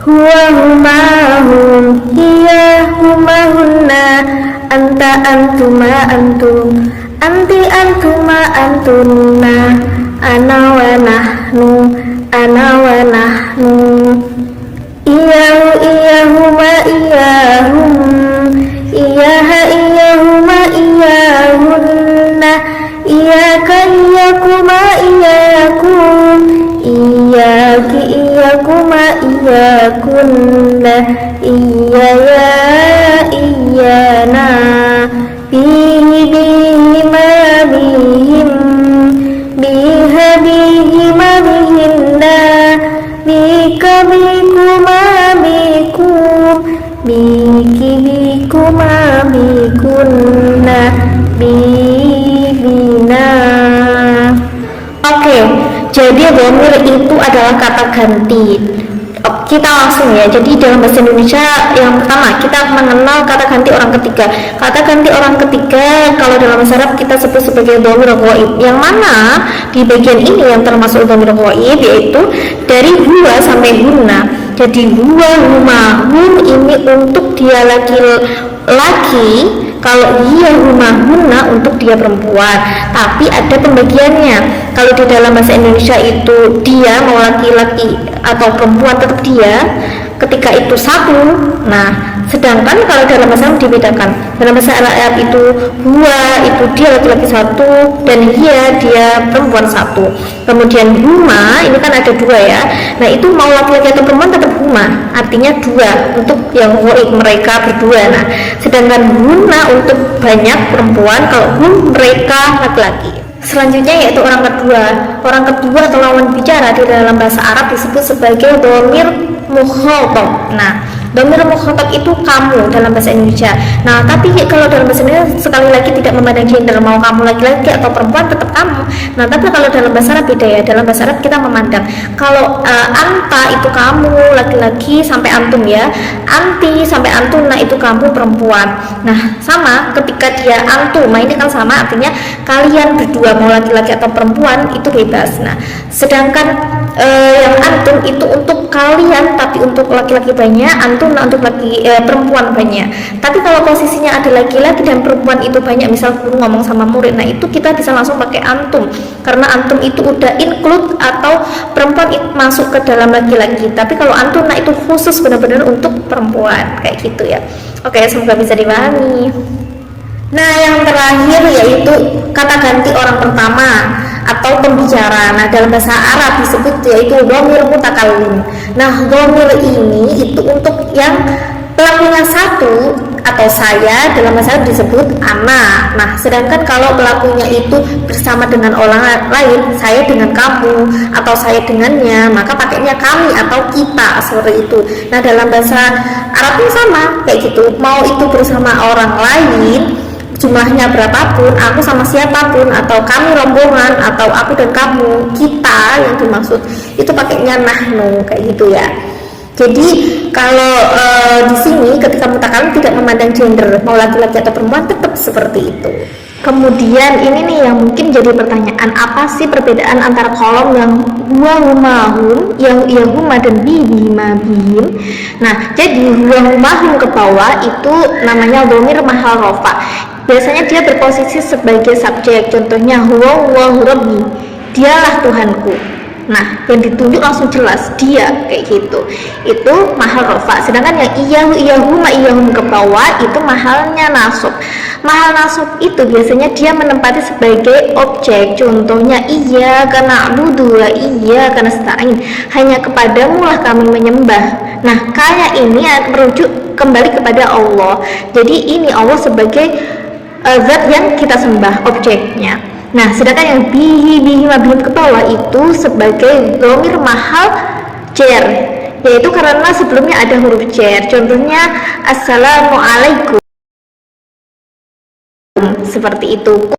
huwa huma hum hiya huma hunna anta antuma antum anti antuma antunna ana wa nahnu ana wa nahnu iyahu iyahuma iyahum iyaha iyahuma iyahunna iyaka iyakuma iyakum iyaki iyakuma iyakunna iyaya iyana bihi bihima bihim biha bihima bihinna bika bikuma bikum biki bikuma bikunna bibina. Oke, jadi dhamir itu adalah kata ganti. Kita langsung ya, jadi dalam bahasa Indonesia yang pertama kita mengenal kata ganti orang ketiga. Kata ganti orang ketiga kalau dalam bahasa Arab kita sebut sebagai dhamir ghaib, yang mana di bagian ini yang termasuk dhamir ghaib yaitu dari huwa sampai hunna. Jadi huwa huma hum ini untuk dia laki-laki, kalau dia huma hunna untuk dia perempuan. Tapi ada pembagiannya. Kalau di dalam bahasa Indonesia itu dia mau laki-laki atau perempuan tetap dia, ketika itu satu. Nah, sedangkan kalau dalam bahasa Arab dibedakan. Dalam bahasa Arab itu huwa itu dia laki-laki satu dan hiya dia perempuan satu. Kemudian huma ini kan ada dua ya. Nah, itu mau laki-laki atau perempuan tetap huma, artinya dua untuk yang ghaib mereka berdua. Nah, sedangkan hunna untuk banyak perempuan, kalau hum mereka laki-laki. Selanjutnya yaitu orang kedua. Orang kedua atau lawan bicara di dalam bahasa Arab disebut sebagai dhamir mukhatab. Nah, dhamir mukhatab itu kamu dalam bahasa Indonesia. Nah, tapi kalau dalam bahasa Indonesia sekali lagi tidak memandang gender, mau kamu laki-laki atau perempuan tetap kamu. Nah, tapi kalau dalam bahasa Arab beda ya. Dalam bahasa Arab kita memandang kalau anta itu kamu laki-laki sampai antum ya. Anti sampai antuna itu kamu perempuan. Nah, sama ketika dia antum, ini kan sama artinya kalian berdua mau laki-laki atau perempuan itu bebas. Nah, sedangkan yang antum itu untuk kalian tapi untuk laki-laki banyak, antum untuk perempuan banyak. Tapi kalau posisinya ada laki-laki dan perempuan itu banyak, misal guru ngomong sama murid, nah itu kita bisa langsung pakai antum karena antum itu udah include atau perempuan itu masuk ke dalam laki-laki. Tapi kalau antum nah itu khusus benar-benar untuk perempuan kayak gitu ya. Oke, semoga bisa dipahami. Nah, yang terakhir yaitu kata ganti orang pertama atau pembicara. Nah, dalam bahasa Arab disebut yaitu dhamir mutakallim. Nah, dhamir ini itu untuk yang pelakunya satu atau saya, dalam bahasa Arab disebut ana. Nah, sedangkan kalau pelakunya itu bersama dengan orang lain, saya dengan kamu atau saya dengannya, maka pakainya kami atau kita seperti itu. Nah, dalam bahasa Arabnya sama kayak gitu. Mau itu bersama orang lain jumlahnya berapapun, aku sama siapapun, atau kami rombongan, atau aku dan kamu, kita yang dimaksud itu pakainya nahnu kayak gitu ya. Jadi kalau di sini ketika mutakallim tidak memandang gender, mau laki-laki atau perempuan tetap seperti itu. Kemudian ini nih yang mungkin jadi pertanyaan, apa sih perbedaan antara kolom yang huwa huma hum, yang iya huma dan bihima bihim. Nah, jadi huwa huma hum ke bawah itu namanya dhamir mahal rofa. Biasanya dia berposisi sebagai subjek, contohnya huwa rabbi, dialah Tuhanku. Nah, yang ditunjuk langsung jelas dia kayak gitu. Itu mahal rofa. Sedangkan yang iyahuma iyahum ke bawah itu mahalnya nasab. Mahal nasab itu biasanya dia menempati sebagai objek. Contohnya iya karena abudu lah, iya karena nasta'in. Hanya kepadamu lah kami menyembah. Nah, kayak ini merujuk kembali kepada Allah. Jadi ini Allah sebagai zat yang kita sembah, objeknya. Nah, sedangkan yang bihim ke bawah itu sebagai dhamir mahal jar, yaitu karena sebelumnya ada huruf jar. Contohnya assalamualaikum, seperti itu.